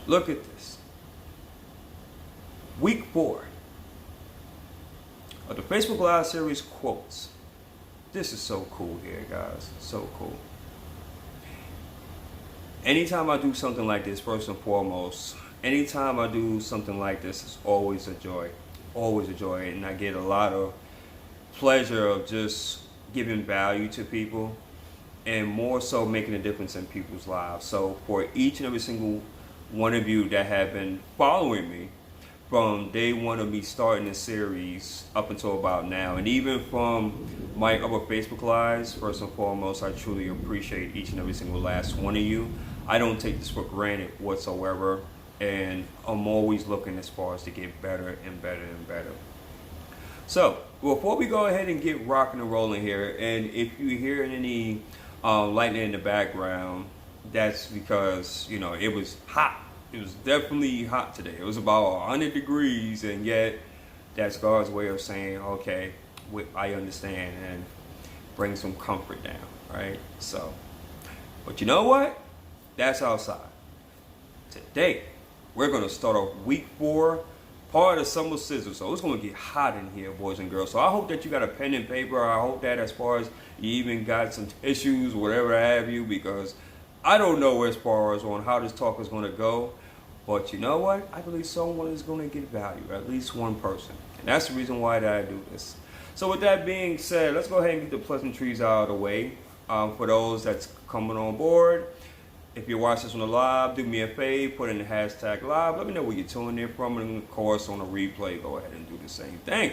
Look at this. Week 4 of the Facebook Live series quotes. This is so cool here, guys. So cool. Anytime I do something like this, first and foremost, anytime I do something like this, it's always a joy. Always a joy. And I get a lot of pleasure of just giving value to people and more so making a difference in people's lives. So for each and every single one of you that have been following me from day one of me starting this series up until about now, and even from my other Facebook Lives, first and foremost, I truly appreciate each and every single last one of you. I don't take this for granted whatsoever, and I'm always looking as far as to get better and better and better. So before we go ahead and get rocking and rolling here, and if you hear any lightning in the background, that's because, you know, it was hot. It was definitely hot today. It was about 100 degrees, and yet that's God's way of saying, okay, I understand, and bring some comfort down, right? So, but you know what? That's outside. Today, we're going to start off week 4, part of Summer Sizzle. So it's going to get hot in here, boys and girls. So I hope that you got a pen and paper. I hope that as far as you even got some tissues, whatever have you, because I don't know as far as on how this talk is going to go. But you know what? I believe someone is going to get value, at least one person. And that's the reason why that I do this. So with that being said, let's go ahead and get the pleasantries out of the way. For those that's coming on board, if you watch this on the live, do me a favor, put in the hashtag live. Let me know where you're tuning in from. And of course, on the replay, go ahead and do the same thing.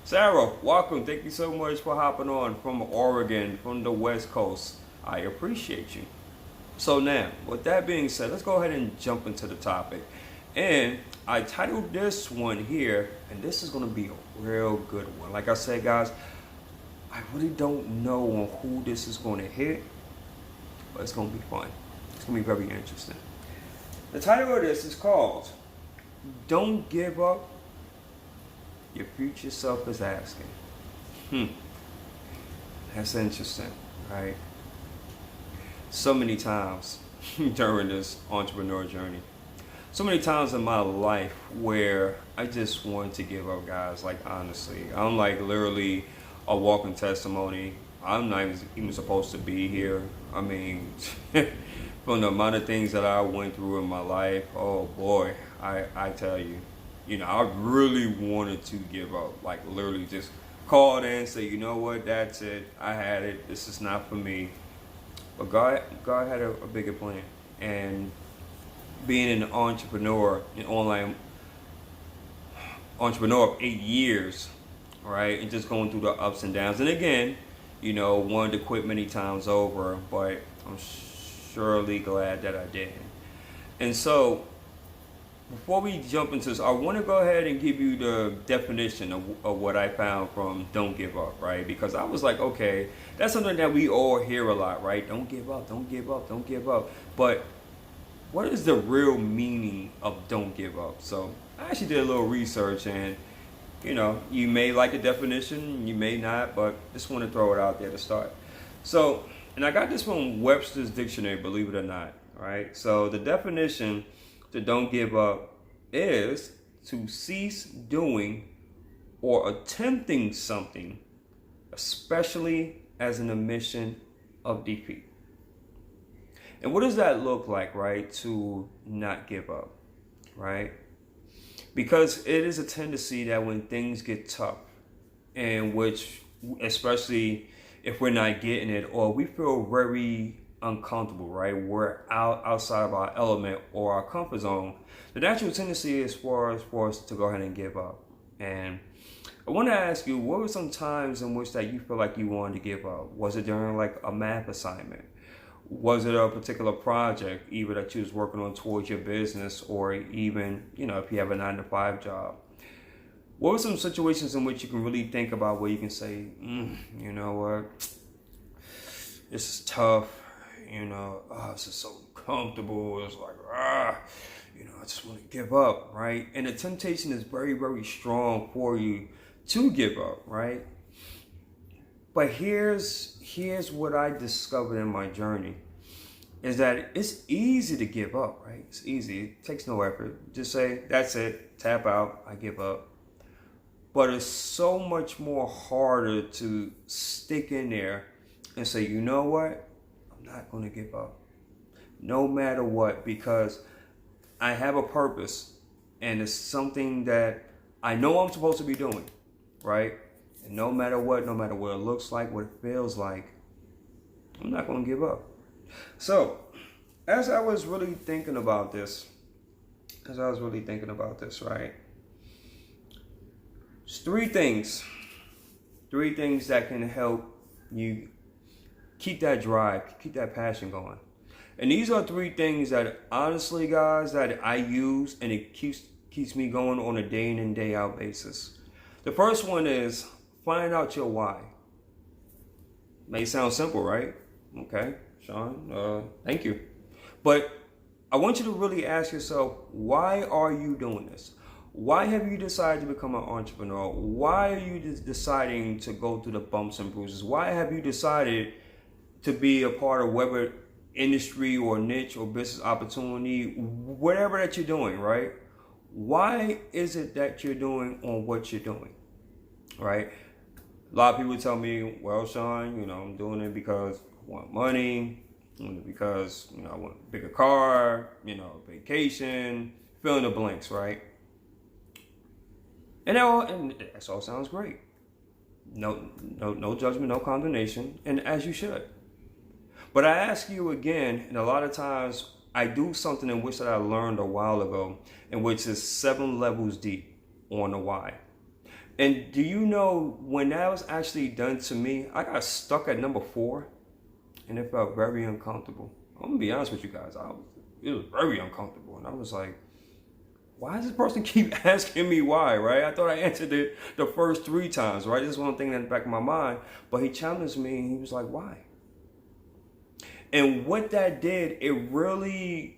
Sarah, welcome. Thank you so much for hopping on from Oregon, from the West Coast. I appreciate you. So now, with that being said, let's go ahead and jump into the topic. And I titled this one here, and this is going to be a real good one. Like I said, guys, I really don't know on who this is going to hit, but it's going to be fun. It's going to be very interesting. The title of this is called, Don't Give Up, Your Future Self is Asking. That's interesting, right? So many times during this entrepreneur journey, so many times in my life where I just wanted to give up, guys. Like, honestly, I'm like literally a walking testimony. I'm not even supposed to be here. I mean, from the amount of things that I went through in my life, oh boy, I tell you, you know, I really wanted to give up. Like, literally just called in and say, you know what, that's it. I had it. This is not for me. But God had a bigger plan. And being an entrepreneur, an online entrepreneur of 8 years, right, and just going through the ups and downs. And again, you know, wanted to quit many times over, but I'm surely glad that I did. And so, before we jump into this, I want to go ahead and give you the definition of what I found from Don't Give Up, right? Because I was like, okay, that's something that we all hear a lot, right? Don't give up, don't give up, don't give up. But what is the real meaning of don't give up? So I actually did a little research, and you know, you may like the definition, you may not, but just want to throw it out there to start. So, and I got this from Webster's Dictionary, believe it or not, right? So the definition to don't give up is to cease doing or attempting something, especially as an admission of defeat. And what does that look like, right? To not give up, right? Because it is a tendency that when things get tough, and which, especially if we're not getting it, or we feel very uncomfortable, right? We're outside of our element or our comfort zone. The natural tendency is for us to go ahead and give up. And I want to ask you, what were some times in which that you feel like you wanted to give up? Was it during like a math assignment? Was it a particular project, either that you was working on towards your business, or even, you know, if you have a 9-to-5 job? What were some situations in which you can really think about where you can say, you know what, this is tough, you know, this is so comfortable, it's like, you know, I just want to give up, right? And the temptation is very, very strong for you to give up, right? But here's what I discovered in my journey. is that it's easy to give up, right? It's easy. It takes no effort. Just say, that's it, tap out, I give up. But it's so much more harder to stick in there and say, you know what? I'm not going to give up. No matter what, because I have a purpose and it's something that I know I'm supposed to be doing, right? And no matter what it looks like, what it feels like, I'm not going to give up. So, as I was really thinking about this, right? There's three things that can help you keep that drive, keep that passion going. And these are three things that, honestly, guys, that I use, and it keeps me going on a day in and day out basis. The first one is find out your why. May sound simple, right? Okay, Sean, thank you. But I want you to really ask yourself, why are you doing this? Why have you decided to become an entrepreneur? Why are you deciding to go through the bumps and bruises? Why have you decided to be a part of whatever industry or niche or business opportunity, whatever that you're doing, right? Why is it that you're doing on what you're doing, right? A lot of people tell me, well, Sean, I'm doing it because I want money, because, I want a bigger car, vacation, fill in the blanks, right? And that all sounds great. No judgment, no condemnation, and as you should. But I ask you again, and a lot of times I do something in which that I learned a while ago, in which is 7 levels deep on the why. And do you know, when that was actually done to me, I got stuck at number 4, and it felt very uncomfortable. I'm gonna be honest with you guys, it was very uncomfortable, and I was like, why does this person keep asking me why, right? I thought I answered it the first 3 times, right? This is one thing in the back of my mind. But he challenged me and he was like, why? And what that did, it really,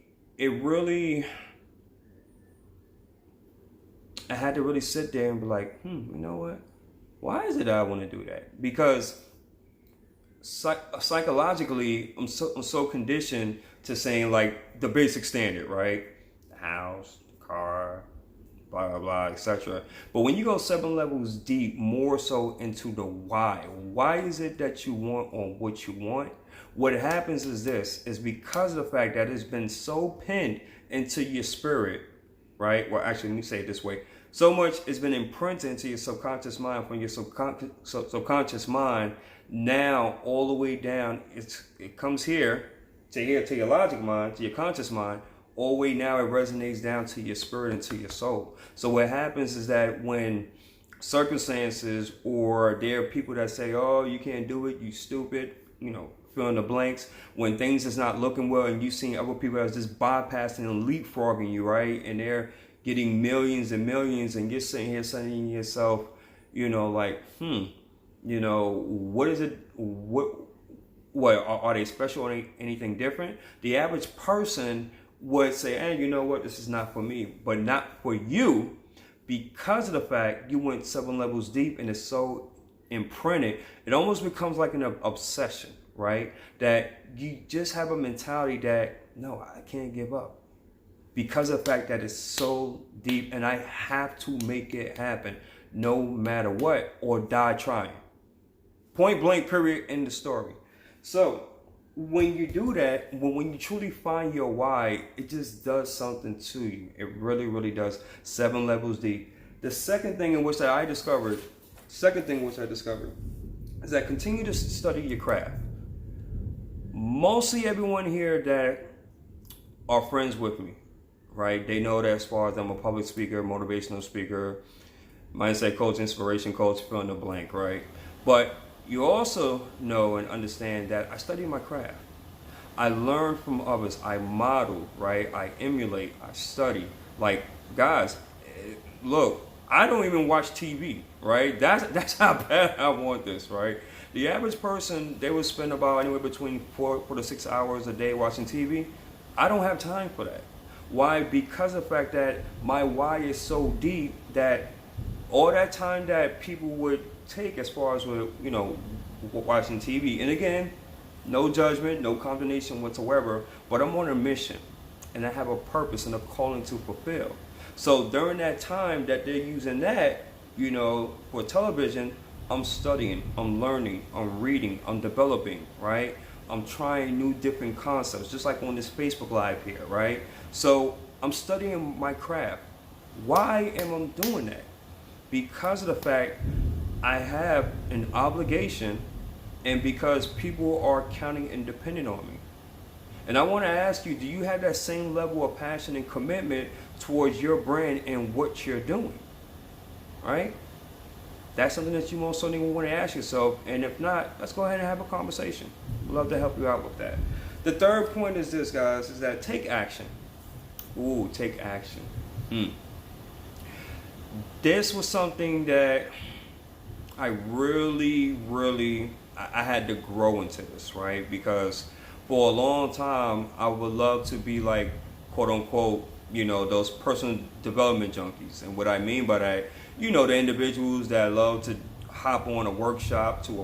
I had to really sit there and be like, you know what? Why is it that I want to do that? Because psychologically, I'm so conditioned to saying like the basic standard, right? The house, car, blah, blah, blah, etc. But when you go 7 levels deep, more so into the why is it that you want on what you want? What happens is this, is because of the fact that it's been so pinned into your spirit, right? Well, actually, let me say it this way. So much has been imprinted into your subconscious mind, from your subconscious mind, now all the way down, it comes here to your logic mind, to your conscious mind, all the way now it resonates down to your spirit and to your soul. So what happens is that when circumstances, or there are people that say, oh, you can't do it, you stupid, fill in the blanks, when things is not looking well and you see other people as just bypassing and leapfrogging you, right? And they're getting millions and millions, and you're sitting here saying to yourself, like, what is it? What are they special or anything different? The average person would say, hey, you know what, this is not for me. But not for you, because of the fact you went 7 levels deep and it's so imprinted, it almost becomes like an obsession, right? That you just have a mentality that, no, I can't give up. Because of the fact that it's so deep and I have to make it happen no matter what, or die trying. Point blank, period, in the story. So when you do that, when you truly find your why, it just does something to you. It really, really does. 7 levels deep. The second thing in which I discovered is that continue to study your craft. Mostly everyone here that are friends with me, right? They know that as far as I'm a public speaker, motivational speaker, mindset coach, inspiration coach, fill in the blank, right? But you also know and understand that I study my craft. I learn from others. I model, right? I emulate. I study. Like, guys, look, I don't even watch TV, right? That's how bad I want this, right? The average person, they would spend about anywhere between 4 to 6 hours a day watching TV. I don't have time for that. Why? Because of the fact that my why is so deep that all that time that people would take as far as, watching TV. And again, No judgment, no condemnation whatsoever, but I'm on a mission and I have a purpose and a calling to fulfill. So during that time that they're using that, for television, I'm studying, I'm learning, I'm reading, I'm developing, right? I'm trying new different concepts, just like on this Facebook Live here, right? So I'm studying my craft. Why am I doing that? Because of the fact I have an obligation and because people are counting and depending on me. And I want to ask you, do you have that same level of passion and commitment towards your brand and what you're doing? Right? That's something that you most certainly want to ask yourself. And if not, let's go ahead and have a conversation. We'd love to help you out with that. The third point is this, guys, is that take action. Ooh, take action. This was something that I I had to grow into this, right? Because for a long time, I would love to be like, quote unquote, those personal development junkies. And what I mean by that, the individuals that love to hop on a workshop, to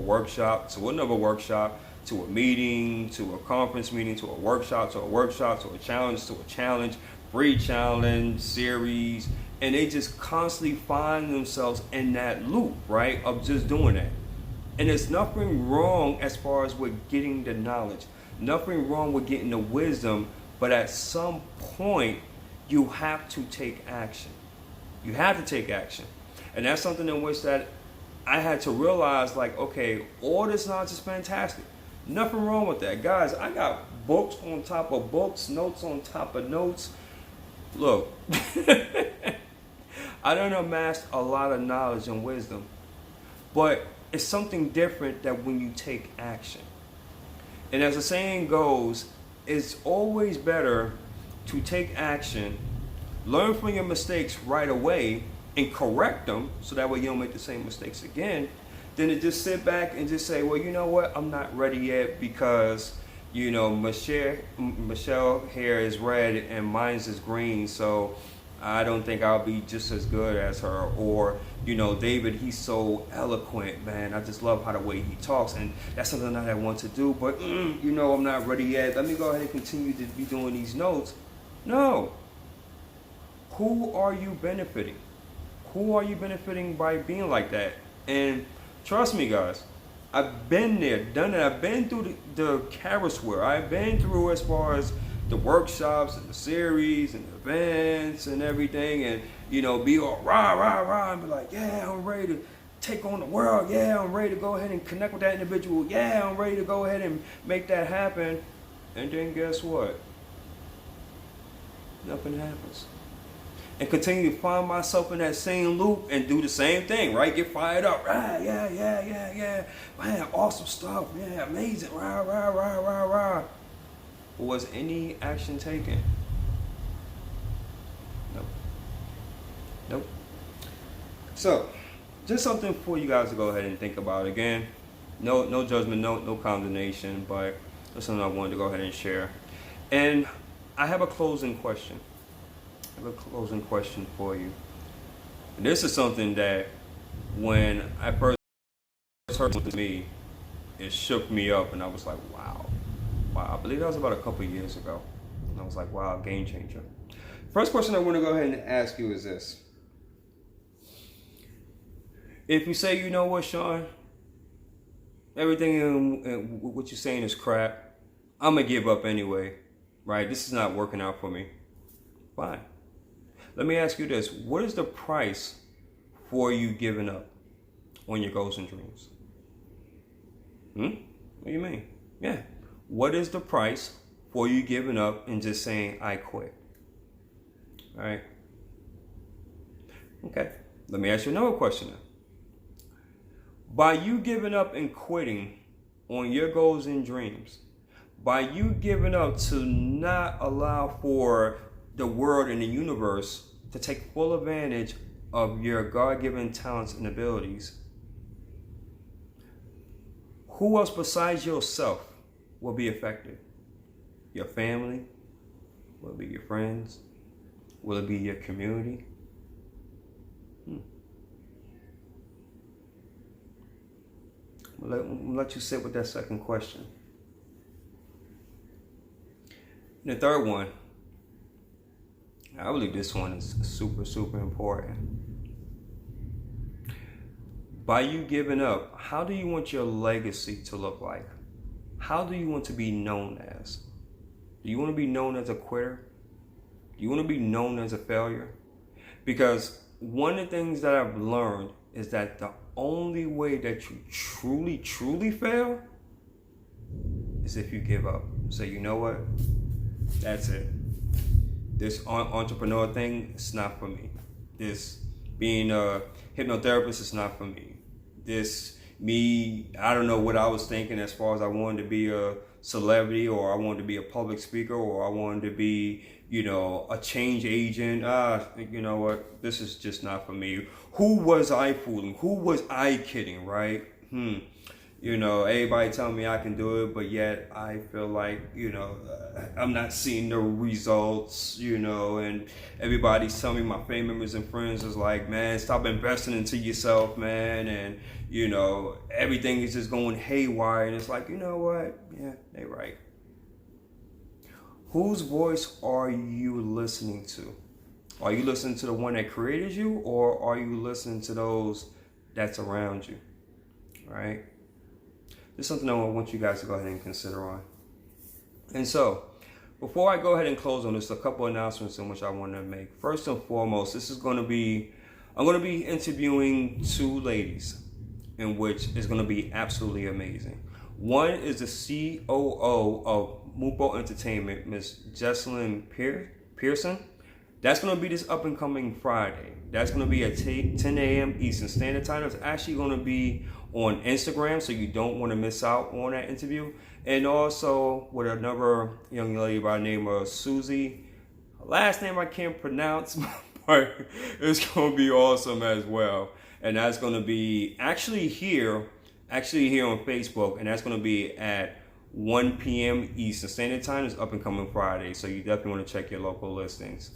another workshop, to a meeting, to a conference meeting, to a workshop, to a challenge, free challenge, series. And they just constantly find themselves in that loop, right, of just doing that. And there's nothing wrong as far as with getting the knowledge. Nothing wrong with getting the wisdom, but at some point, you have to take action. You have to take action. And that's something in which that I had to realize, like, okay, all this knowledge is fantastic. Nothing wrong with that. Guys, I got books on top of books, notes on top of notes. Look, I done amassed a lot of knowledge and wisdom, but it's something different that when you take action. And as the saying goes, it's always better to take action, learn from your mistakes right away, and correct them so that way you don't make the same mistakes again, than to just sit back and just say, well, you know what, I'm not ready yet because, Michelle hair is red and mine's is green, so I don't think I'll be just as good as her. Or, David, he's so eloquent, man. I just love how the way he talks, and that's something that I want to do, but, I'm not ready yet. Let me go ahead and continue to be doing these notes. No. Who are you benefiting? Who are you benefiting by being like that? And trust me, guys, I've been there, done it. I've been through the carousel. I've been through as far as the workshops and the series and the events and everything, and be all rah and be like, yeah, I'm ready to take on the world. Yeah, I'm ready to go ahead and connect with that individual. Yeah, I'm ready to go ahead and make that happen. And then guess what? Nothing happens. And continue to find myself in that same loop and do the same thing, right? Get fired up. Right, yeah. Man, awesome stuff. Yeah, amazing. Rah. Was any action taken? Nope. So, just something for you guys to go ahead and think about. Again, no judgment, no condemnation, but that's something I wanted to go ahead and share. And I have a closing question. For you. And this is something that when I first heard it to me, it shook me up, and I was like, wow. I believe that was about a couple of years ago. And I was like, wow, game changer. First question I want to go ahead and ask you is this. If you say, you know what, Sean, everything in what you're saying is crap, I'm going to give up anyway, right? This is not working out for me. Fine. Let me ask you this. What is the price for you giving up on your goals and dreams? What do you mean? Yeah. What is the price for you giving up and just saying, I quit? All right. Okay. Let me ask you another question then. By you giving up and quitting on your goals and dreams, by you giving up to not allow for the world and the universe to take full advantage of your God-given talents and abilities, who else besides yourself will be affected? Your family? Will it be your friends? Will it be your community? I'll let you sit with that second question. And the third one, I believe this one is super, super important. By you giving up, how do you want your legacy to look like? How do you want to be known as? Do you want to be known as a quitter? Do you want to be known as a failure? Because one of the things that I've learned is that the only way that you truly, truly fail is if you give up. So you know what? That's it. This entrepreneur thing, it's not for me. This being a hypnotherapist is not for me. I don't know what I was thinking as far as I wanted to be a celebrity, or I wanted to be a public speaker, or I wanted to be, a change agent. You know what? This is just not for me. Who was I fooling? Who was I kidding, right? Everybody telling me I can do it, but yet I feel like, I'm not seeing the results, and everybody's telling me, my family members and friends is like, man, stop investing into yourself, man, and, everything is just going haywire, and it's like, you know what? Yeah, they right. Whose voice are you listening to? Are you listening to the one that created you, or are you listening to those that's around you, right? This is something I want you guys to go ahead and consider on. And so, before I go ahead and close on this, a couple announcements in which I want to make. First and foremost, I'm going to be interviewing two ladies, in which is going to be absolutely amazing. One is the COO of Mupo Entertainment, Miss Jesselyn Pearson. That's going to be this up and coming Friday. That's going to be at 10 a.m. Eastern Standard Time. It's actually going to be on Instagram, so you don't want to miss out on that interview. And also with another young lady by the name of Susie. Her last name I can't pronounce, but it's going to be awesome as well. And that's going to be actually here on Facebook, and that's going to be at 1 p.m. Eastern Standard Time. It's up and coming Friday, so you definitely want to check your local listings.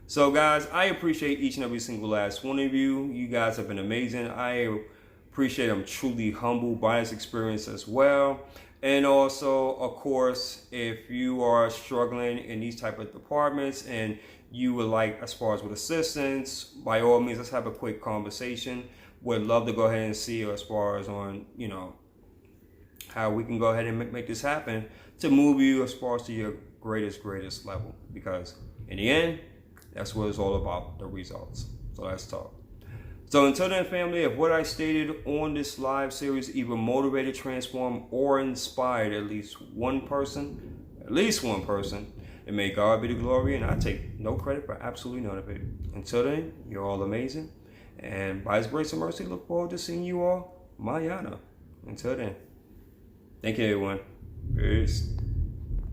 So guys, I appreciate each and every single last one of you. You guys have been amazing. I'm truly humbled by this experience as well. And also, of course, if you are struggling in these type of departments and you would like, as far as with assistance, by all means, let's have a quick conversation. Would love to go ahead and see you as far as on, how we can go ahead and make this happen to move you as far as to your greatest level. Because in the end, that's what it's all about, the results. So let's talk. So until then, family, if what I stated on this live series either motivated, transformed, or inspired at least one person, and may God be the glory, and I take no credit for absolutely none of it. Until then, you're all amazing. And by His grace and mercy, look forward to seeing you all mañana. Until then, thank you, everyone. Peace.